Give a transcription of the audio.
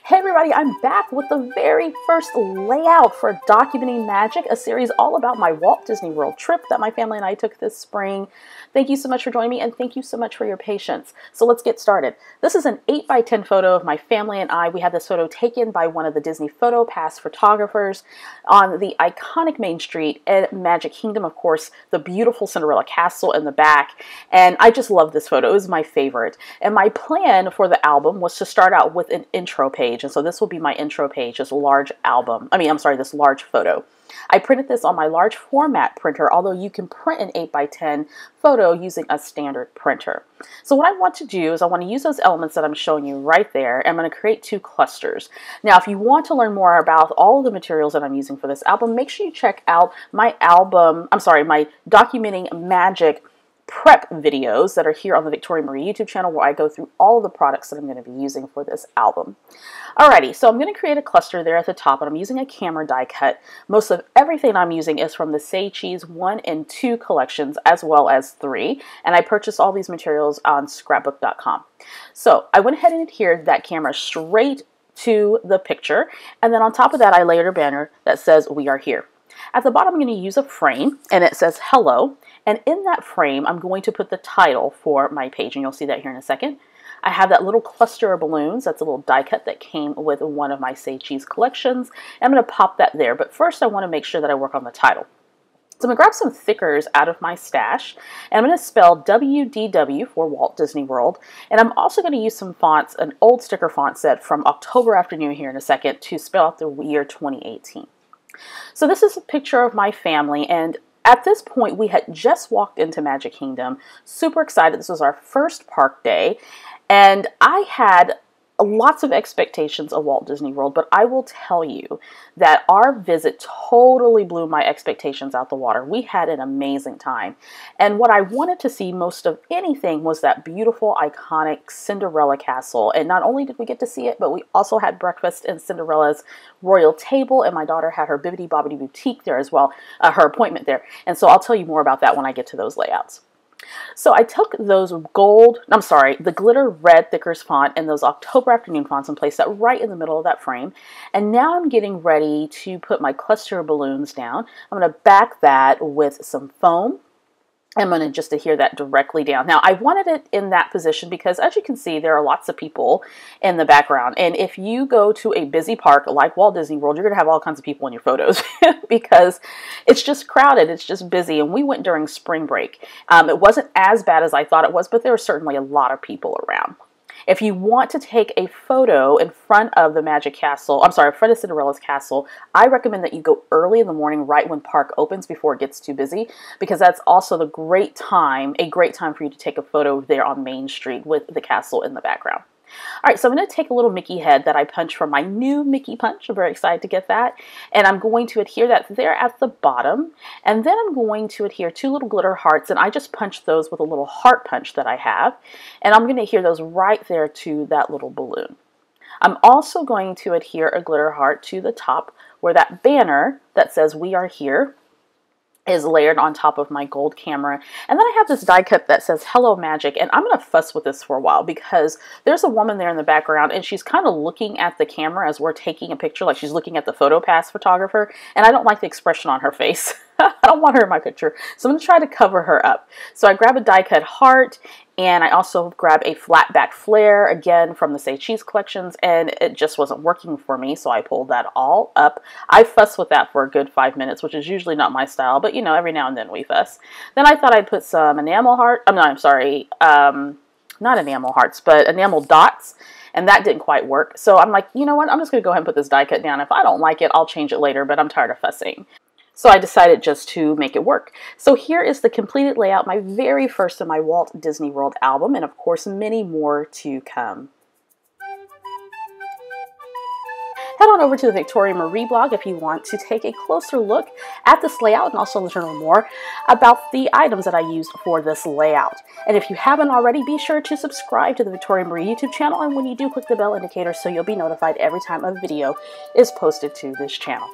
Hey everybody, I'm back with the very first layout for Documenting Magic, a series all about my Walt Disney World trip that my family and I took this spring. Thank you so much for joining me, and thank you so much for your patience. So let's get started. This is an 8x10 photo of my family and I. We had this photo taken by one of the Disney Photo Pass photographers on the iconic Main Street at Magic Kingdom. Of course, the beautiful Cinderella Castle in the back, and I just love this photo. It was my favorite. And my plan for the album was to start out with an intro page. And so this will be my intro page, this large this large photo. I printed this on my large format printer, although you can print an 8x10 photo using a standard printer. So what I want to do is I want to use those elements that I'm showing you right there. I'm going to create two clusters. Now, if you want to learn more about all of the materials that I'm using for this album, make sure you check out my my Documenting Magic prep videos that are here on the Victoria Marie YouTube channel, where I go through all of the products that I'm going to be using for this album. Alrighty, so I'm going to create a cluster there at the top, and I'm using a camera die cut. Most of everything I'm using is from the Say Cheese 1 and 2 collections, as well as 3, and I purchased all these materials on scrapbook.com. So I went ahead and adhered that camera straight to the picture, and then on top of that I layered a banner that says "We are here." At the bottom, I'm going to use a frame, and it says "Hello." And in that frame, I'm going to put the title for my page, and you'll see that here in a second. I have that little cluster of balloons. That's a little die cut that came with one of my Say Cheese collections. I'm going to pop that there, but first I want to make sure that I work on the title. So I'm going to grab some thickers out of my stash, and I'm going to spell WDW for Walt Disney World, and I'm also going to use some fonts, an old sticker font set from October Afternoon here in a second, to spell out the year 2018. So this is a picture of my family, and at this point, we had just walked into Magic Kingdom, super excited. This was our first park day, and I had lots of expectations of Walt Disney World, but I will tell you that our visit totally blew my expectations out the water. We had an amazing time, and what I wanted to see most of anything was that beautiful, iconic Cinderella Castle. And not only did we get to see it, but we also had breakfast in Cinderella's royal table, and my daughter had her Bibbidi Bobbidi Boutique there as well, her appointment there. And so I'll tell you more about that when I get to those layouts. So I took those the glitter red thickers font and those October Afternoon fonts and placed that right in the middle of that frame. And now I'm getting ready to put my cluster of balloons down. I'm going to back that with some foam. I'm going to just adhere that directly down. Now, I wanted it in that position because, as you can see, there are lots of people in the background. And if you go to a busy park like Walt Disney World, you're going to have all kinds of people in your photos because it's just crowded. It's just busy. And we went during spring break. It wasn't as bad as I thought it was, but there were certainly a lot of people around. If you want to take a photo in front of the Magic Castle, in front of Cinderella's Castle, I recommend that you go early in the morning, right when park opens, before it gets too busy, because that's also a great time for you to take a photo there on Main Street with the castle in the background. All right, so I'm going to take a little Mickey head that I punched from my new Mickey punch. I'm very excited to get that. And I'm going to adhere that there at the bottom. And then I'm going to adhere 2 little glitter hearts, and I just punched those with a little heart punch that I have. And I'm going to adhere those right there to that little balloon. I'm also going to adhere a glitter heart to the top where that banner that says "We are here" is layered on top of my gold camera. And then I have this die cut that says "Hello Magic," and I'm going to fuss with this for a while because there's a woman there in the background, and she's kind of looking at the camera as we're taking a picture, like she's looking at the Photo Pass photographer, and I don't like the expression on her face. I don't want her in my picture, so I'm going to try to cover her up. So I grab a die cut heart, and I also grab a flat back flare, again from the Say Cheese collections, and it just wasn't working for me, so I pulled that all up. I fuss with that for a good 5 minutes, which is usually not my style, but you know, every now and then we fuss. Then I thought I'd put some enamel not enamel hearts, but enamel dots, and that didn't quite work. So I'm like, you know what, I'm just going to go ahead and put this die cut down. If I don't like it, I'll change it later, but I'm tired of fussing. So I decided just to make it work. So here is the completed layout, my very first in my Walt Disney World album, and of course many more to come. Head on over to the Victoria Marie blog if you want to take a closer look at this layout and also learn more about the items that I used for this layout. And if you haven't already, be sure to subscribe to the Victoria Marie YouTube channel, and when you do, click the bell indicator so you'll be notified every time a video is posted to this channel.